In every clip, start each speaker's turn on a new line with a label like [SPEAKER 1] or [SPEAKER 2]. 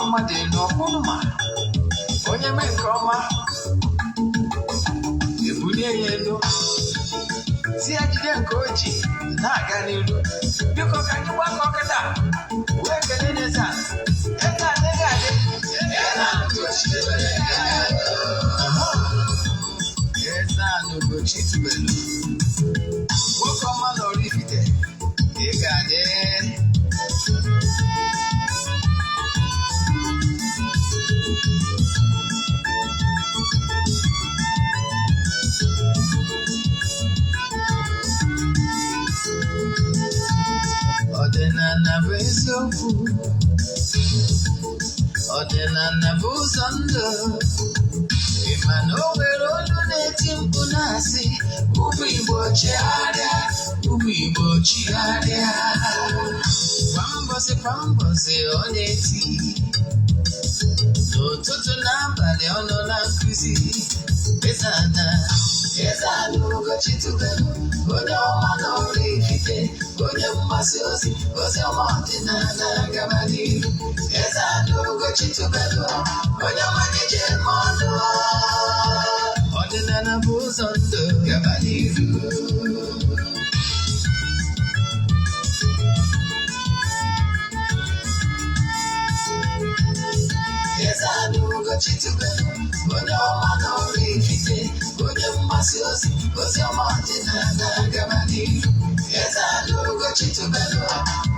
[SPEAKER 1] mmadụ n'ọkwụnụ ma onye mee nke ọma ebulie ya elu si ya jide nke o ji na-aga n'iru biko ka anyị gbakọ kịta wee kelee n'eze eze adịghị adị eze ana Ugochi tubelu nwoke ọma na oraifite ị ga-adị ọdịnala bụ eziokwu ọdịnala bụ ụzọ ndụ ịma na o nwere olu na-eti mkpu na-asị ụmụ Igbo chigharịa ụmụ Igbo chigharịa kwa mbọsị ọ na-eti n'ụtụtụ na abalị ọ nọ na nkụzi Eze-Ana Ugochi tubelu onye ọma na oraifite onye mgbasa ozi ọma ọdịnala gaba n'ihu Eze-Ana Ugochi tubelu onye ọma na-eje eme ọnụ ọdịnala bụ ụzọ ndụ gaba n'ihu Eze-Ana Ugochi tubelu onye ọma na oraifite onye mgbasa ozi ọma ọdịnala gaba n'ihu Eze-Ana Ugochi tubelu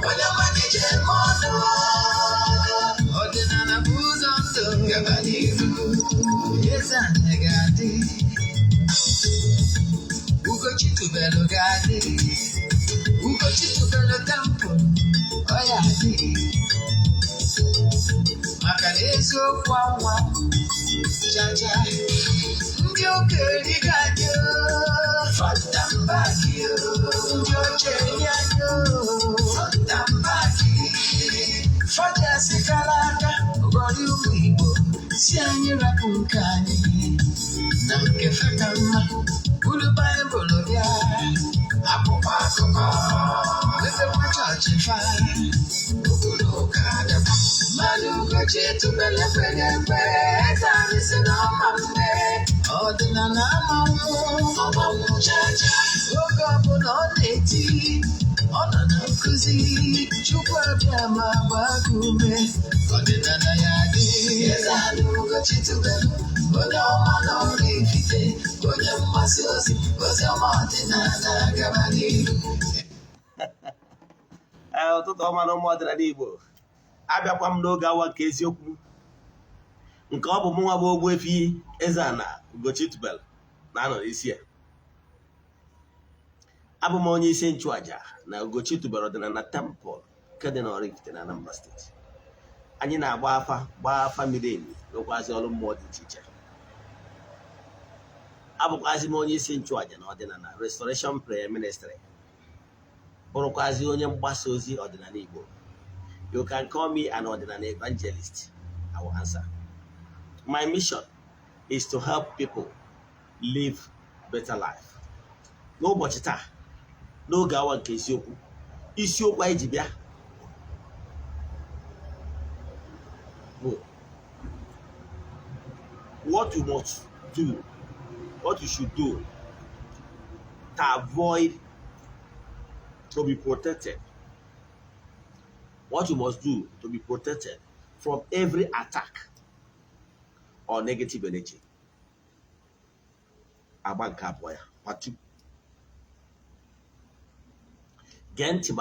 [SPEAKER 1] onye ọma na-eje eme ọnụ ọdịnala bụ ụzọ ndụ gaba n'ihu Eze-Ana ga-adị Ugochi tubelu ga-adị Ugochi tubelu temple ọ ya adị maka na eziokwu anwa chacha ndị okenye ga-adị fọnta mbaki ndị ochie anyị fọnta mbaki fọja sikara aka ụgọdị ụmụ Igbo si anyị rapụ nke anyị na nke feka mma buru Baịbụl bịa akwụkwọ akụkọ wepekwa chọọchị fa obodo ụka adaba mmadụ Ugochi tubelu ekweghị ekwe Eze-Ana si n'ọma mgbe ọdịnala ọmanwụ chacha oge ọbụla ọ na-eti ọ nọ na nkụzi Chukwu abịa ma gbaa gị ume ọdịnala ya dị Eze-Ana Ugochi tubelu onye ọma na oraifite onye mgbasa ozi ọma ọdịnala gaba n'ihu
[SPEAKER 2] ụtụtụ ọma na ụmụ ọdịnala Igbo abịakwa m n'oge awa nke eziokwu nke ọ bụ mụ nwa bụ Ogbuefi Eze-Ana Ugochi tubelu na-anọ n'isi ya abụ m onye isi nchụaja na Ugochi tubelu ọdịnala temple nke dị na oraifite na Anambra steeti anyị na-agba afa miri emi rụkwazị ọrụ mmụọ dị iche iche abụkwazị m onye isi nchụaja na ọdịnala restoration prayer ministry bụrụkwazị onye mgbasa ozi ọdịnala Igbo. You can call me an ordinary evangelist. I will answer. My mission is to help people live better life. N'ụbọchị taa, n'oge awa nke isiokwu anyị ji bịa bụ what you must do, what you should do to avoid to be protected. What you must do to be protected from every attack or negative energy. Abanka boy, part 2. Gent in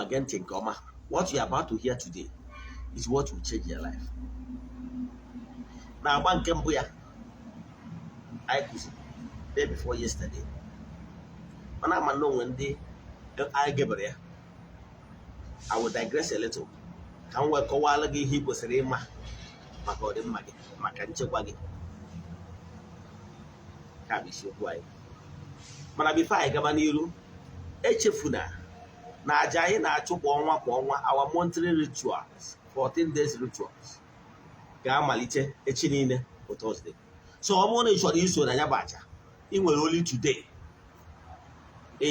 [SPEAKER 2] Goma. What you are about to hear today is what will change your life. Now, Abanka I could day before yesterday. When I'm alone one day, I gave it. I will digress a little. Ka m wee kọwaala gị ihe ị kwesịrị ịma maka ọdịmma gị maka nchekwa gị ka bụ isiokwu anyị mana bifo anyị gaba n'iru echefuna na aja anyị na-achụ kwa ọnwa our monthly rituals 14 days rituals ga-amalite echi niile bụ Thursday. So ọ bụrụ na ị chọrọ iso na ya bụ aja ị nwere only today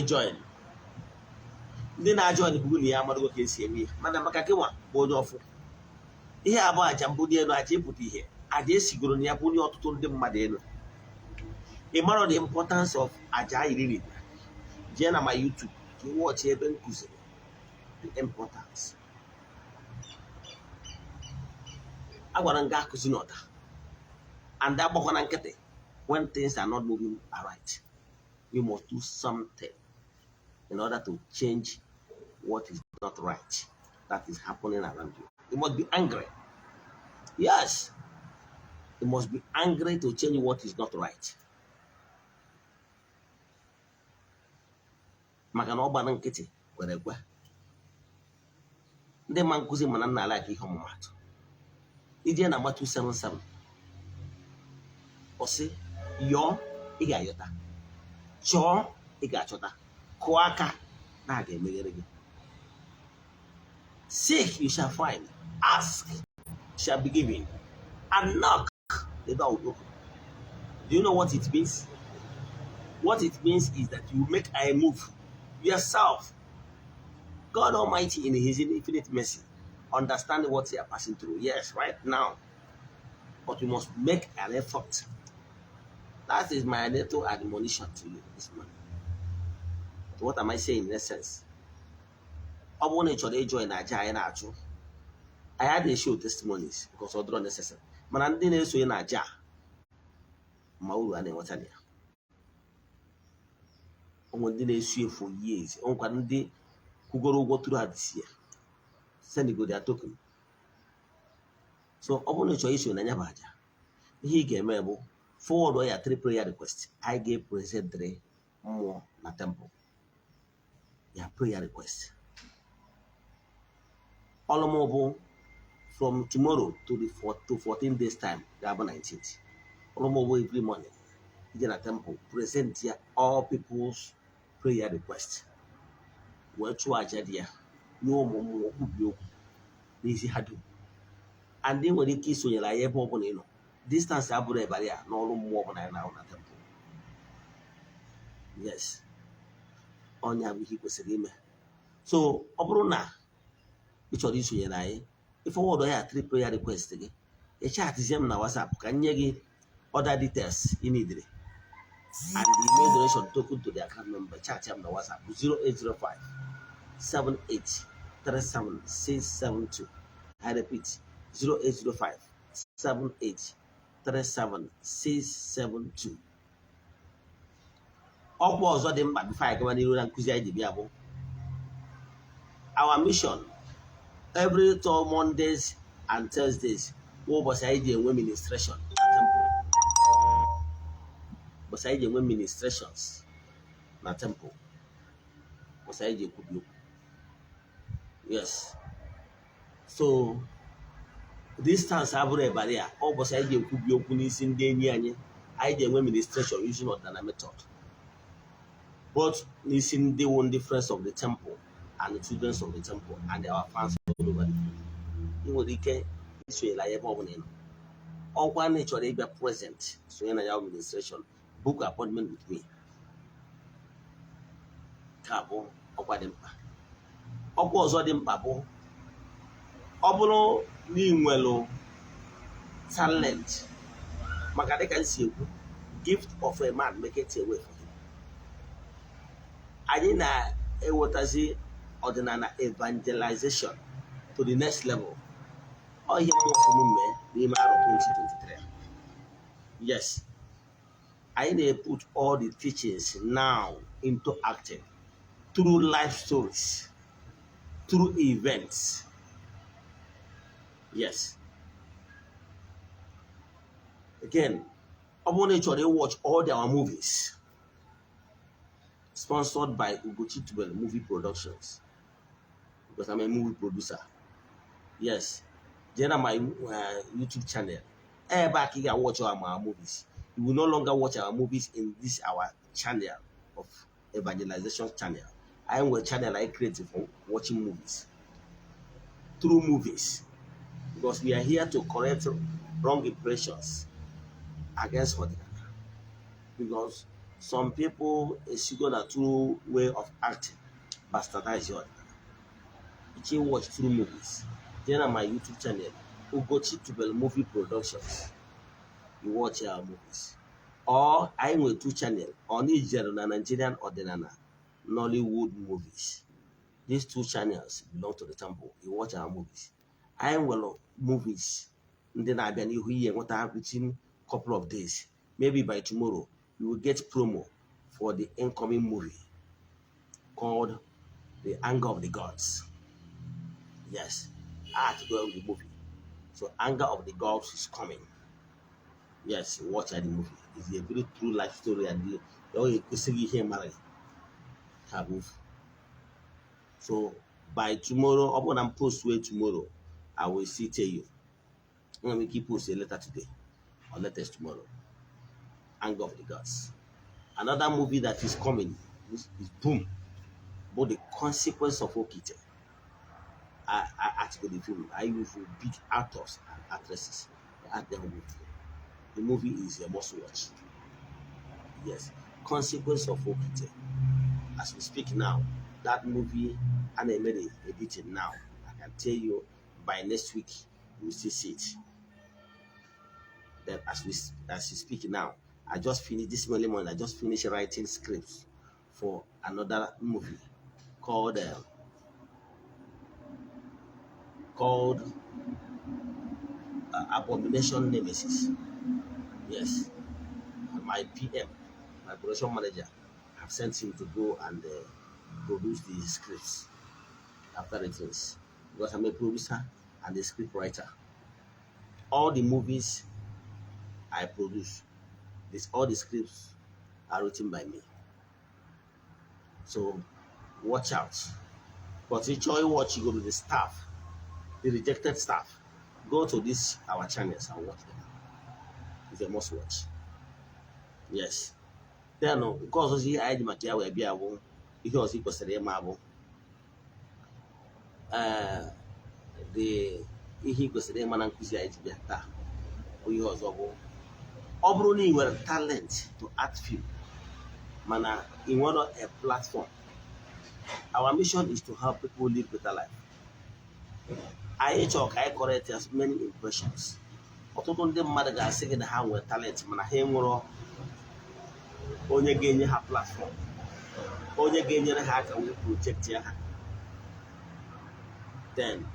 [SPEAKER 2] join. Ndị na-ajoin bụ na ya amaghị ka esi eme mana maka gị nwa bụ onye ọfụ Ihe abụọ aja mbụ dị elu aja ịpụta ihe aja esigoro na ya bụ onye ọtụtụ ndị mmadụ elu. Ị mara the importance of aja iriri. Jee na my YouTube ka ị watch ebe m kụziri the importance. Agwara m gaa akụzi n'ọda and agbakwa na nkịtị when things are not moving right. You must do something in order to change what is not right that is happening around you. You must be angry. Yes. You must be angry to change what is not right. Maka na ọ gbara nkịtị kwere ekwe. Ndị ma nkụzi mana nna ala ka ihe ọmụmatụ. Ije na agba 277. Ọ sị, yọọ ị ga-ayọta. Chọọ ị ga-achọta. Kụọ aka na a ga-emeghere gị. Seek, you shall find. Ask, shall be given. And knock, the door will open. Do you know what it means? What it means is that you make a move yourself. God Almighty, in His infinite mercy, understanding what you are passing through. Yes, right now. But you must make an effort. That is my little admonition to you this morning. So what am I saying in essence? I want to join Naja. I had to show testimonies because I don't necessary. But I didn't show in Naja. Mauru and Watania. I didn't show for years. I didn't go through this year. Send go their token. So I want to issue in Naja. He gave me forward or 3 prayer requests. I gave present 3 more na temple. Yeah, prayer requests. All mobile from tomorrow to 14 days time, the 19th. All mobile every morning. In a temple, present here all people's prayer requests. Where to Ajadia, no more easy hadu. And then when the kiss on your life, distance abure barrier, no more than an hour temple. Yes. On your vehicle, so Obruna. Which are these and I? If I order 3 prayer requests again, a chat is na WhatsApp. Can you get other details you need? And the email donation token to the account number. Chat him na WhatsApp 0805 78 37 672. I repeat 0805 78 37 672. All was on them before I go and Kuzi. Our mission. Every 12 Mondays and Thursdays, we was administration. Was administrations na temple. Was yes. So distance abure barrier. All was in the administration using another method. But listen, the one difference of the temple and the children of the temple and our fans all over the place. You will get issue like a woman. All one nature they be present. So in our administration, book appointment with me. Cabo, Okwadempa. Okwozodimpa. Obuno Nimwelo talent. Makade can see gift of a man make it away for him. I didn't what I say. Ordinary evangelization to the next level. All here the year 2023. Yes, I need to put all the teachings now into acting through life stories, through events. Yes. Again, I want to watch all our movies sponsored by Ugochi tubelu movie productions. Because I'm a movie producer. Yes. Then on my YouTube channel. Back here, watch our movies. You will no longer watch our movies in this our channel of evangelization channel. I am a channel I created for watching movies. Through movies. Because we are here to correct wrong impressions against what they are. Because some people is going a true way of acting, bastardize your. You watch through movies. Then on my YouTube channel, Ugochi tubelu movie productions. You watch our movies. Or I will 2 channels on Nigeria na Nigerian Ordinana Nollywood movies. These 2 channels belong to the temple. You watch our movies. I will movies. Then I been here what I have within couple of days. Maybe by tomorrow, you will get promo for the incoming movie called The Anger of the Gods. Yes, I have to go with the movie. So Anger of the Gods is coming. Yes, watch the movie. It's a very true life story and you see here marry. So by tomorrow, upon I'm post way tomorrow, I will see tell you. I'm gonna keep post a letter today or letters tomorrow. Anger of the Gods. Another movie that is coming is Boom. But the consequence of Okite. I article the film. I use big actors and actresses at the movie. The movie is a must watch. Yes. Consequence of Okite. As we speak now, that movie, and I made a editing now. I can tell you by next week, you will still see it. That as we speak now, I just finished this morning. I just finished writing scripts for another movie called Abomination Nemesis. Yes, my PM, my production manager, have sent him to go and produce the scripts after the things because I'm a producer and a script writer. All the movies I produce, all the scripts are written by me. So watch out. But if you watch, you go to the staff, the rejected staff. Go to our channels and watch them. It's a must watch. Yes. Then because I had my care will be able because it was a marble. The he goes the man and Kusi Ita. We was Obroni were talent to act film. Mana in one of a platform. Our mission is to help people live better life. I correct as many impressions. Ọtụtụ ndị mmadụ ga-asị gị na ha nwere talent mana ha enwero onye ga-enye ha platform, onye ga-enyere ha aka wee project ya ha. Then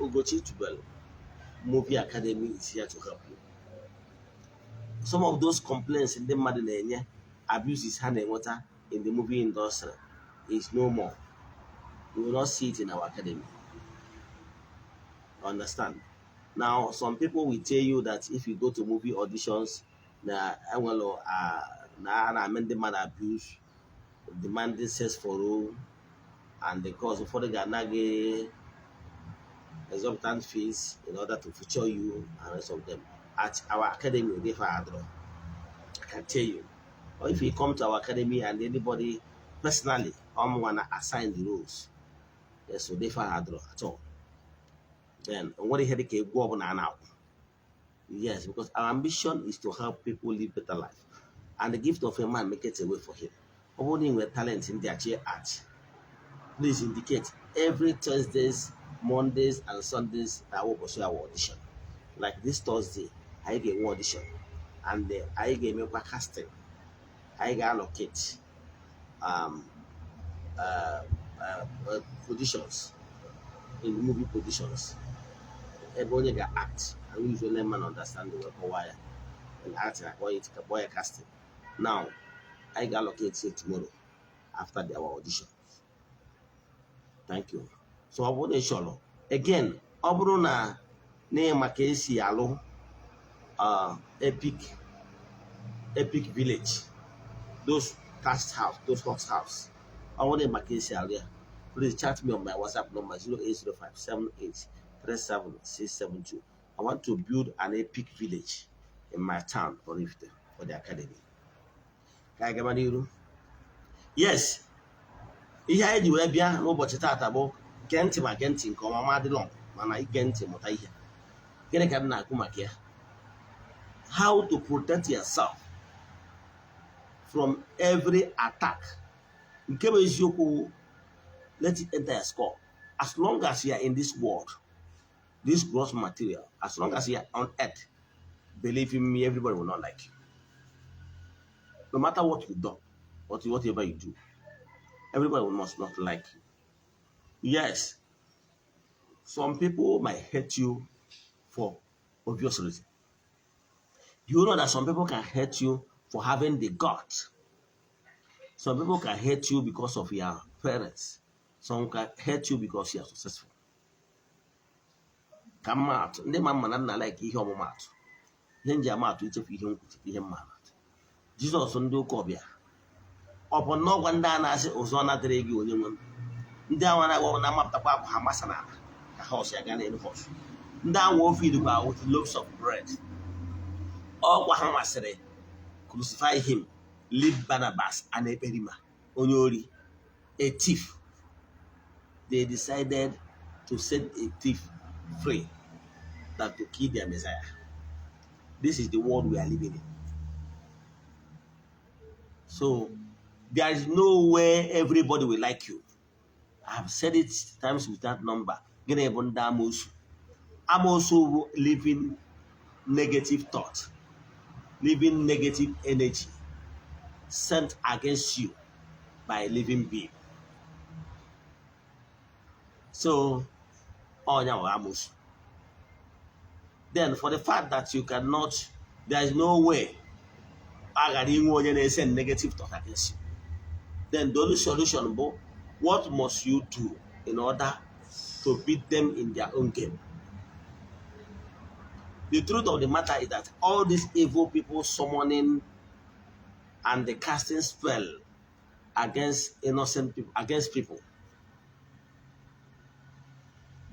[SPEAKER 2] Ugochi tubelu Movie Academy is here to help you. Some of those complaints in the mmadụ na-enye abuses ha na-enweta in the movie industry is no more. You will not see it in our academy. Understand? Now, some people will tell you that if you go to movie auditions, amendment abuse, demanding sex for role, and because for the Ganage exorbitant fees in order to feature you and rest of them. At our academy, I can tell you. Or if you come to our academy and anybody personally, I'm gonna assign the roles. Yes, so they at all. Then what the headache go up and out. Yes, because our ambition is to help people live better life. And the gift of a man make it a way for him. Owning with talent in their chair art. Please indicate every Thursdays, Mondays, and Sundays I will pursue our audition. Like this Thursday, I get one audition. And I get me casting. I get allocate positions in movie positions. Everybody got act. And usually man understand the work wire and act like boy casting. Now I got located tomorrow after our audition. Thank you. So I want to show you again. Obrona name Makesi Alo epic village. Those cast house, those hot house. I want to Makesi Alo. Please chat me on my WhatsApp number 0805-7837-672. I want to build an epic village in my town for the academy. Yes. Ihe anyị ji wee bịa n'ụbọchị taata bụ gee ntị ma gee ntị nke ọma ma dị long mana ige ntị mụta ihe. Gịnị ka m na-akwu maka ya? How to protect yourself from every attack. Nke bụ eziokwu, let it enter your skull. As long as you are in this world, this gross material, as long as you're on earth, believe in me, everybody will not like you. No matter what you do, whatever you do, everybody will not like you. Yes, some people might hate you for obvious reasons. You know that some people can hate you for having the gut. Some people can hate you because of your parents. Some can hate you because you are successful. Ka mma atụ ndị ma mma na nna like ihe ọmụmatụ ihe nji ama atụ ichefu ihe nkwuchi ihe mma atụ Jizọs ndị ụka ọbịa ọ bụ n'ọgwa ndị a na-asị ụzọ na-adịrị gị onye nwe m ndị ahụ na-agwa na amapụtakwa akwa ha masa n'ala ka ha ọsọ ya gaa n'elu họs ndị ahụ ofe idikwa with loaves of bread ọgwa ha masịrị crucify him, leave Barnabas and Eperima onye ori, a thief. They decided to set a thief free than to kill their Messiah. This is the world we are living in. So there is no way everybody will like you. I have said it times without number. I'm also living negative thought, living negative energy sent against you by a living being. So, then for the fact that you cannot, there is no way I can send negative thought against you. Then the only solution, what must you do in order to beat them in their own game? The truth of the matter is that all these evil people summoning and the casting spell against innocent people, against people,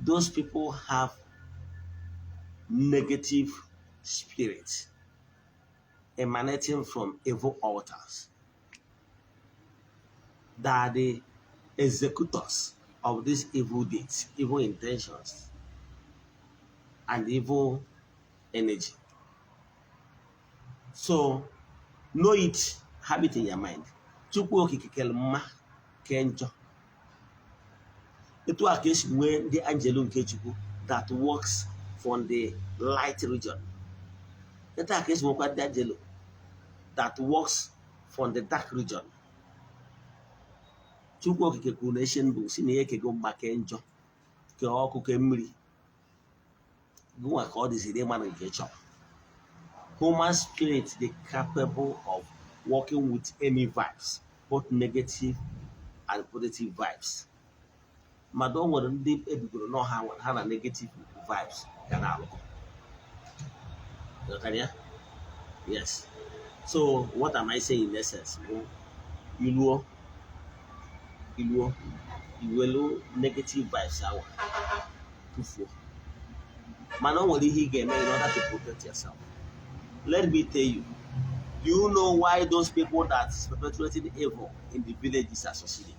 [SPEAKER 2] those people have negative spirits emanating from evil altars. They are the executors of these evil deeds, evil intentions, and evil energy. So, know it, have it in your mind. It was a case when the angel that works from the light region. It was a case when the angel that works from the dark region. Chukwu okike kwuru nation bụ si na ihe kego mgbake njọ ke ọkụ ke mmiri gụnwa ka ọ dịziri ịma nke chọrọ. Human spirit is capable of working with any vibes, both negative and positive vibes. Ma don't nwere ndị ebigoro n'ọha ha na negative vibes ga na-alụkọ. Yes. So what am I saying in essence? Iwelu negative vibes awa tufuo. Man, what did he get in order to protect yourself? Let me tell you. Do you know why those people that is perpetuating evil in the villages are succeeding?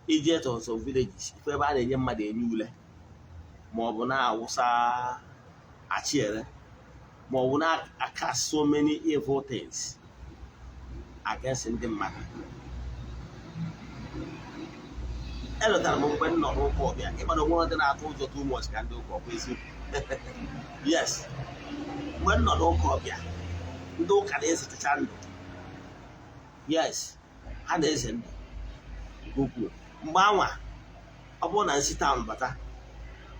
[SPEAKER 2] Idiots of some villages. If ever they get mad, they knew le. Mobuna wasa achiere. Mobuna cast so many evil things against them matter. Hello, that when not all yeah. If I don't want to told you too much, can do cooperation. Yes. When not all copia. Do can answer the channel. Yes. And there's a Goku. Mbawa. Upon and sit down, but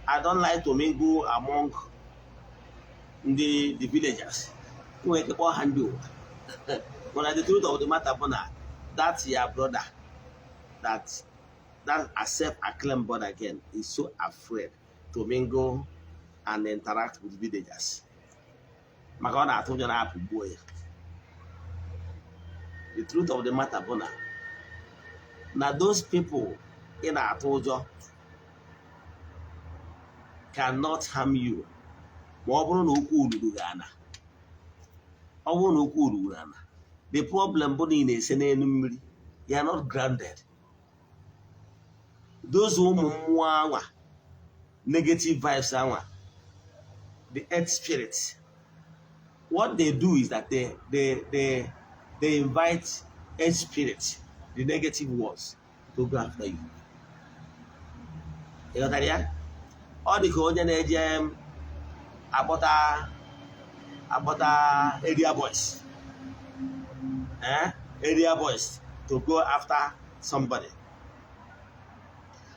[SPEAKER 2] I don't like to mingle among the villagers. To make a handle. But the truth of the matter, that's your brother that accept a claim born again is so afraid to mingle and interact with villagers. My God, I told you now, boy. The truth of the matter, now those people in our told you cannot harm you. The problem is you are not grounded. Those who negative vibes, the earth spirits, what they do is that they invite earth spirits, the negative ones, to go after you. ị ghọtara ya? Ọ dị ka onye na-eje akpọta area boys, area boys to go after somebody.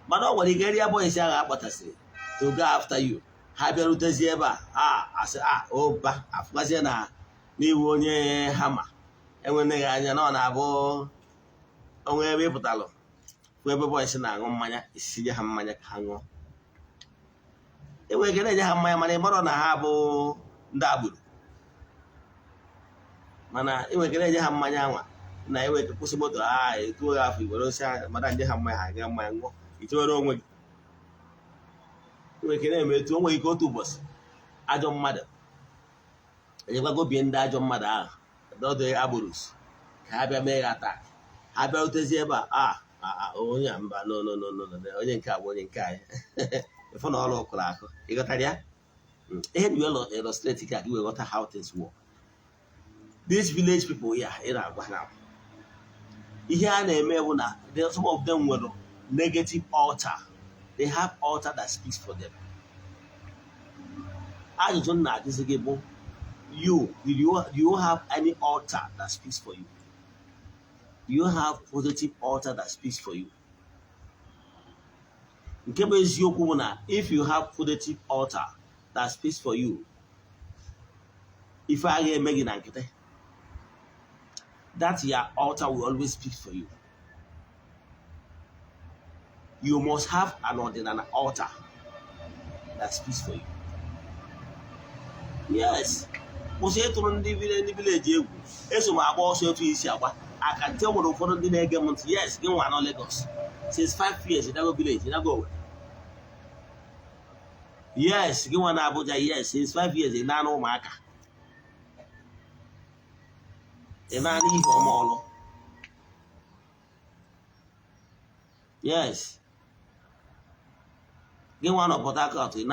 [SPEAKER 2] Mana ọ nwere ike area boys ahụ akpọtasịrị to go after you, ha bịarutezie ebe asị ụba afụgazie na n'iwu onye hama enweneghị anya na ọ na-abụ onwe ebe ịpụtalụ fụ ebe boys na-aṅụ mmanya, isinye ha mmanya ka ha ṅụọ. Enwere ike na-enye ha mmanya mana ị marọ na ha bụ ndị agboro, mana enwere ike na-enye ha mmanya nwa na enwere ike kwụsị moto etuo ha afọ iwere osi mada ndị ha mmanya, ha ga mmanya ṅụọ, itiwere onwe gị. Enwere ike na-eme etu onwe ike otu ụbọchị ajọ mmadụ enyekwago bie ndị ajọ mmadụ ahụ dọdụ agborosi ka ha bịa mee ha taa, ha bịa rutezi ebe onye mba no onye nke a bụ onye nke anyị ịfụ na ọrụ ọkụrụ akụ. Ị ghọtara ya? Ihe dị well illustrate ka gị wee ghọta how things work. These village people here ị na-agwa na ihe a na-eme bụ na some of them nwere negative altar. They have altar that speaks for them. Ajụjụ m na-ajụzi gị bụ do you have any altar that speaks for you? Do you have positive altar that speaks for you? Nke bụ eziokwu bụ na if you have positive altar that speaks for you, ife a ga-eme gị na nkịtị, that your altar will always speak for you. You must have an ordinary altar that speaks for you. Yes. Kwụsị ịtụrụ ndị village egwu, eso m agba ọsọ etu isi agba. Aka nte nwere ụfọdụ ndị na-ege m ntị. Yes, gị nwa nọ Lagos since 5 years, you go village, you go. Yes, gị nwa na Abuja, yes, since 5 years, ị na-anụ ụmụaka, ị na-anụ ihe ọma ọlụ. Yes, gị nwa nọ Port Harcourt, ị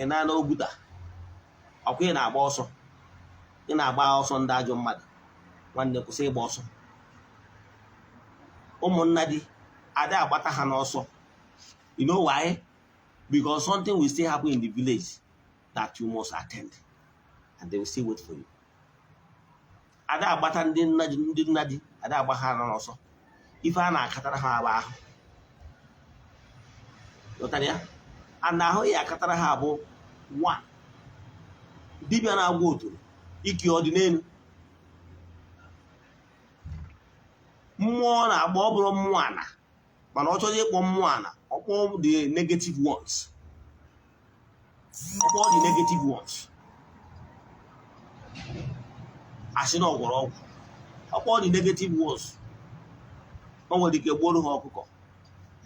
[SPEAKER 2] na-anụ Oguta, ọkwa ị na-agba ọsọ, ị na-agba ọsọ ndị ajọ mmadụ. Nwanne kwụsị ịgba ọsọ. Ụmụnna dị ada agbata ha n'ọsọ. You know why? Because something will still happen in the village that you must attend, and they will still wait for you. Ada agbata ndị nna dị ada agba ha n'ọsọ. Ife a na-akatara ha agba ahụ. Ghọtara ya? And ahụ ya akatara ha bụ 1. Dibịa na-agwa oturu ike ọ dị n'elu. Mmụọ na-agba ọ bụrụ mmụọ ana, mana ọ chọrọ ịkpọ mmụọ ana, ọ kpọọ the negative ones. Ọ kpọọ the negative ones. Asị na ọgwọrọ ọgwụ. Ọ kpọọ the negative ones. O nwere ike gboro ha ọkụkọ,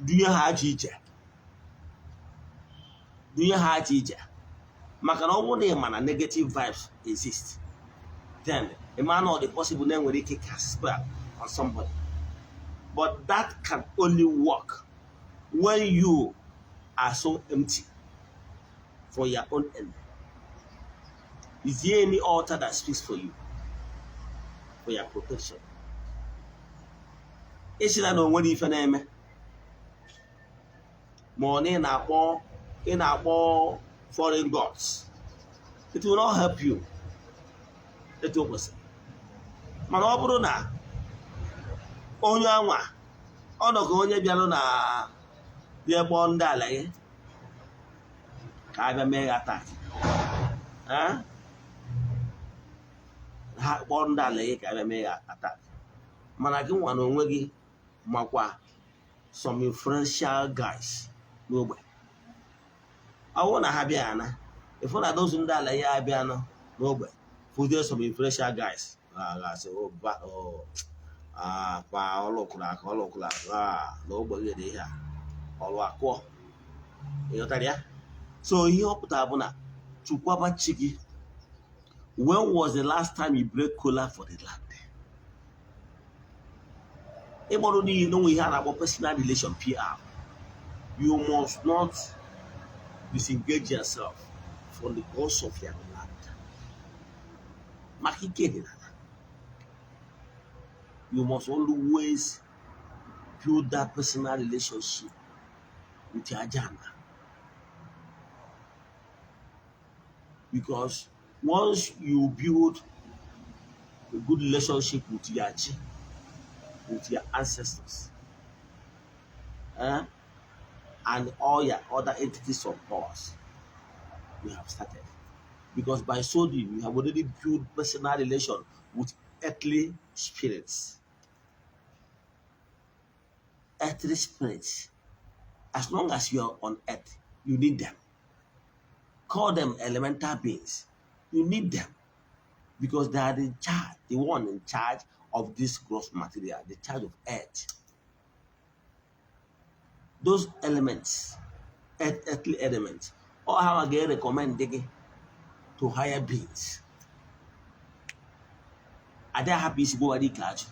[SPEAKER 2] dunye ha aja ije. Dunye ha aja ije. Maka na ọ bụrụ na ị ma na negative vibes exist, then a man or the possible name will cast spell on somebody. But that can only work when you are so empty for your own end. Is there any altar that speaks for you, for your protection? Is it no one if an amen? Morning in our foreign gods. It will not help you. It will say, Manobro na onye anwa ọnọgo onye bịalụ na bịa gbọ ndị ala ya ka abịa mee attack. Ha gbọ ndị ala ya ka abịa mee attack. Mana gị nwa na onwe gị makwa some influential guys n'ogbe. Ọwụ na ha bịa ana, ifo na those ndị ala ya abịa nọ n'ogbe, for there some influential guys. Kwa ọlụkụrụ aka na ogbenye dị ihe a ọlụ akụọ. Ịghọtara ya? So ihe ọ pụtara bụ na chukwaba chi gị. When was the last time you break cola for the land? Ịgbọrọ n'ihi na onwe ihe a na-akpọ personal relation PR. You must not disengage yourself from the cause of your land. Maka ike dị na you must always build that personal relationship with your jana. Because once you build a good relationship with your chi, with your ancestors, and all your other entities of powers, you have started. Because by so doing, you have already built personal relation with earthly spirits. Earthly spirits, as long as you are on earth, you need them. Call them elemental beings. You need them because they are the one in charge of this gross material, the charge of earth. Those elements, earthly elements, or how I get recommend digging to higher beings. Are they happy to go at catch?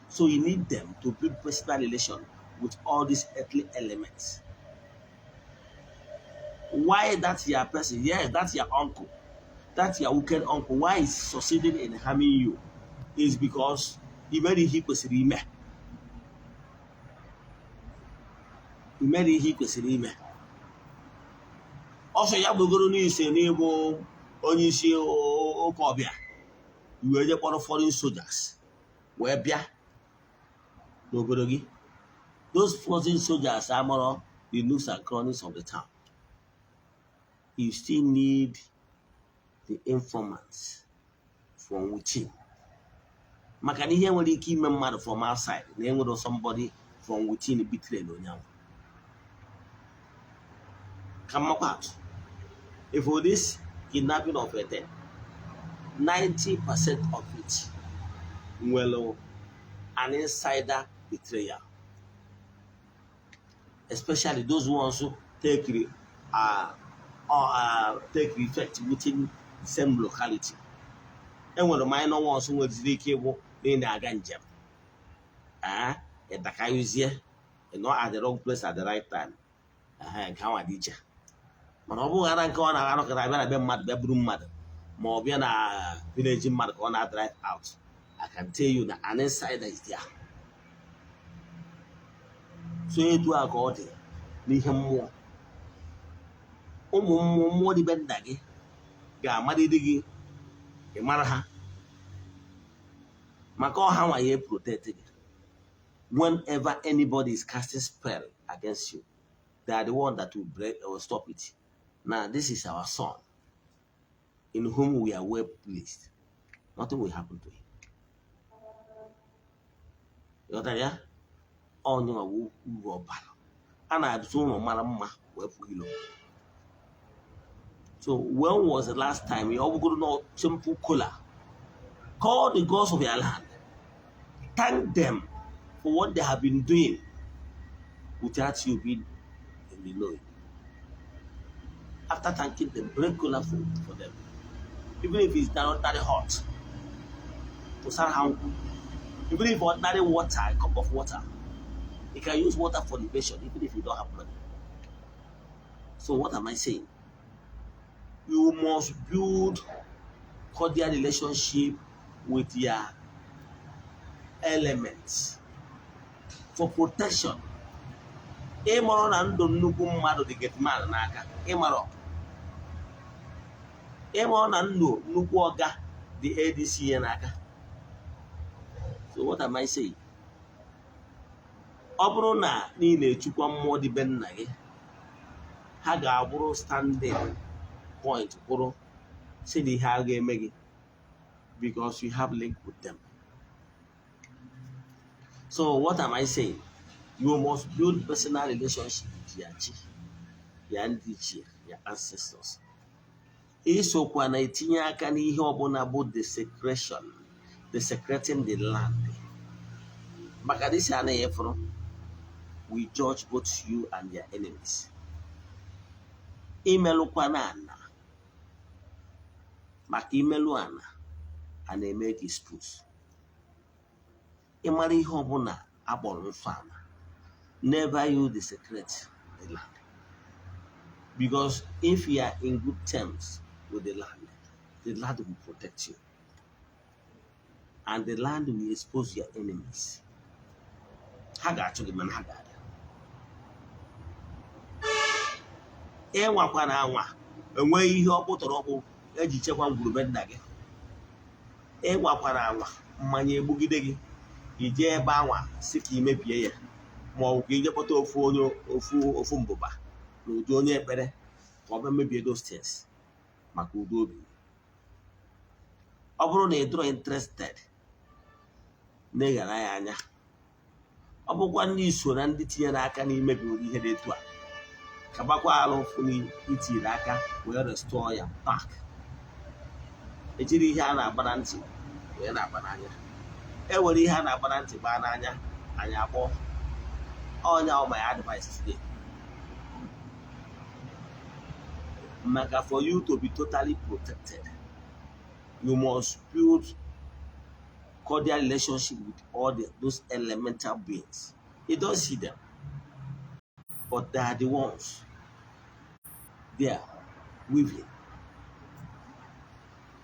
[SPEAKER 2] So you need them to build personal relation with all these earthly elements. Why that's your person? Yes, that's your uncle. That's your wicked uncle. Why is succeeding in harming you? Is because he made he kwesịrị ime. He made he kwesịrị ime. Also, ya bụgoro n'ise n'ịbụ onye isi ụka ọbịa. Iwe je kpọrọ foreign soldiers wee bịa n'obodo gị. Those foreign soldiers amụrụ the nooks and crannies of the town. You still need the informants from within. Maka na ihe nwere ike ime mmadụ from outside na enwere somebody from within betray onyanwụ. Come apart. If for this kidnapping of a 90% of it will an insider betrayal. Especially those ones who take effect within the same locality. And when the minor ones who was cable in the Aganjam. At the Kayusia, and not at the wrong place at the right time. Kawadija. But I don't go on a mad bedroom mother. More than a village mother on a drive out. I can tell you that an insider is there. So you do a god, need him more. More the bendagi. Gamadi digi, a maraha. Mako how I am protected. Whenever anybody is casting spell against you, they are the one that will break or stop it. Now, this is our son, in whom we are well pleased. Nothing will happen to him. You know that? On your woo and I had so no So, when was the last time you all go to know simple color? Call the gods of your land. Thank them for what they have been doing without you being in the knowing. After thanking them, bring cola food for them. Even if it's not that hot. To start hungry. Even if ordinary water, a cup of water. You can use water for libation, even if you don't have money. So what am I saying? You must build cordial relationship with your elements for protection. Ịmọrọ na ndụ nnukwu mmadụ dị getman n'aka. Ịmọrọ na ndụ nnukwu ọga dị ADC n'aka. So what am I saying? Ọ bụrụ na niile echukwa mmụọ dị be nna gị, ha ga-abụrụ standing point bụrụ si na ihe a ga-eme gị because you have link with them. So what am I saying? You must build personal relationship with your chi, your ndichi, your ancestors. Isokwa na etinye aka n'ihe ọbụla bụ the secreting the land. Maka this anaghị efuru, we judge both you and your enemies. Imelukwa na ana, maka imelu ana, and they make his truth. Ịmara ihe ọbụla akpọrọ nsọ ana. Never use the secret the land. Because if you are in good terms with the land will protect you. And the land will expose your enemies. Haga actually man haga. ịnwakwana anwa enweghị ihe ọkpụtọrọkpụ eji chekwa ngwurube nna gị. Ịnwakwana anwa mmanya egbugide gị ije ebe anwa si ka imebie ya, ma ọ bụ ka ijekpọta ofu mbụba na ụdị onye ekpere ka ọ bịa mebie those things maka udo obi. Ọ bụrụ na ị dịrọ interested na ịghara ya anya, ọ bụkwa ndị iso na ndị tinyere aka n'imebi ụdị ihe dị etu a, kabakwa alụ fụna itiri aka wee restore ya back. Ejiri ihe a na-agba na ntị wee na-agba n'anya. E nwere ihe a na-agba na ntị gbaa n'anya anyị akpọ ọnya my advice today. Maka for you to be totally protected, you must build cordial relationship with all those elemental beings. You don't see them, but they are the ones there weaving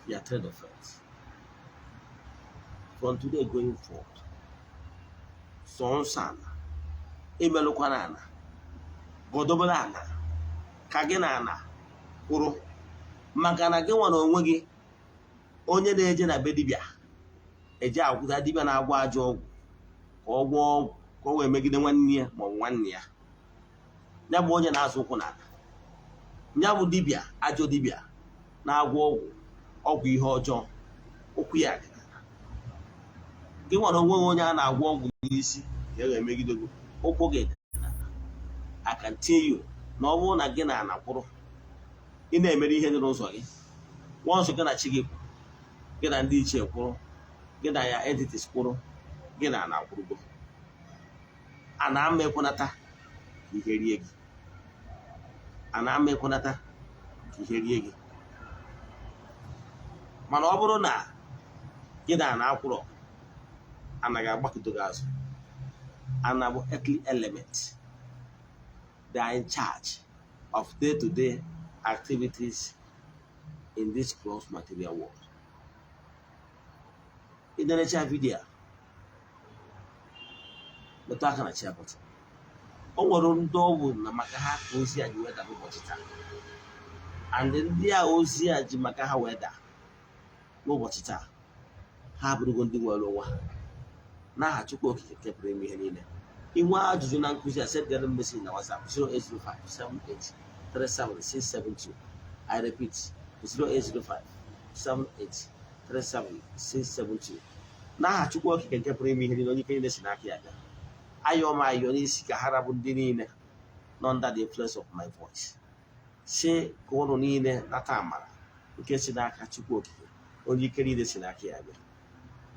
[SPEAKER 2] their thread of earth. From today going forward, Sonsana, Emelukwanana, Godobalana, Kagenana, Uru, Makana Gewan onwe gị onye na-eje na be dibịa eje akwụta dibịa na-agwọ ajọ ọgwụ ka ọ gwọọ ọgwụ ka o wee megide nwanne ya ma ọ bụ nwanne ya. Ya bụ onye na-azụ ụkwụ n'ala. Ya bụ dibịa, ajọ dibịa na-agwọ ọgwụ ihe ọjọọ, ụkwụ ya dị n'ala. Gị nwere onwe gị onye a na-agwọ ọgwụ n'isi ka e wee megide gị, ụkwụ gị dị n'ala. I can tell you na ọ bụrụ na gị na-ana kwụrụ ị na-emere ihe dị n'ụzọ gị, once gị na chi gị, gị na ndị ichie kwụrụ, gị na ya entities kwụrụ, gị na ana kwụrụgo, a na-ama ekwenata ka ihe rie gị. A na-ama ekwenata ka ihe rie gị. Mana ọ bụrụ na gị na ana akwụrụ, anaghị agbakọdo gị azụ. Ana bụ earthly element. They are in charge of day-to-day activities in this gross material world. In the nature video, the talking at Chapel. Oh, we don't na makaha ozi aji weather n'ụbọchị taa. And ndị a ozi aji makaha weather n'ụbọchị taa ha abụrụgo ndị nwere ụwa n'aha Chukwu Okike nke pụrụ ime ihe niile. Inwe ajụjụ na nkụzi a, send them message na WhatsApp 08057837672. I repeat 08057837672. N'aha Chukwu Okike nke pụrụ ime ihe niile, onye ike niile si n'aka ya bịa. Ayọ m ayọ n'isi ka ha rabụ ndị niile nọ under the influence of my voice. Si ka ụnụ niile nata amara nke si n'aka Chukwu Okike, onye ike niile si n'aka ya bịa.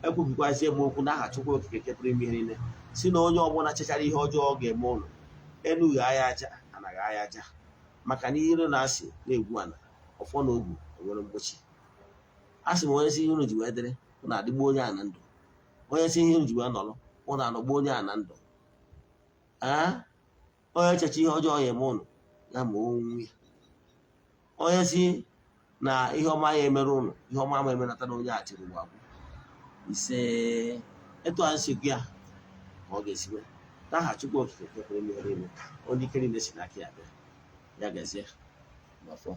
[SPEAKER 2] Ekwubikwazie m okwu n'aha Chukwu Okike nke pụrụ ime ihe niile, si na onye ọbụla chechara ihe ọjọọ ọ ga-eme ụlọ enughị agha aja anaghị agha aja, maka na ire na-asị na-egwu ana ọfọ na ogwu enwere mgbochi. A sị m onye si ihe unu ji wee dịrị ụnụ adịgbu onye a na ndụ, onye si ihe unu ji wee nọrọ ụnụ anọgbu onye a na ndụ. Onye checha ihe ọjọọ ya eme ụnụ ya ma onwe ya. Onye si na ihe ọma ya emere ụnụ, ihe ọma ma emenata na onye a tiri ụwa bụ ise. Etu a nsị gị a ka ọ ga-esiwe n'aha Chukwu Okike nke pụrụ ime ihe niile, onye ike niile si n'aka ya bịa. Ya gazie n'ọfọ.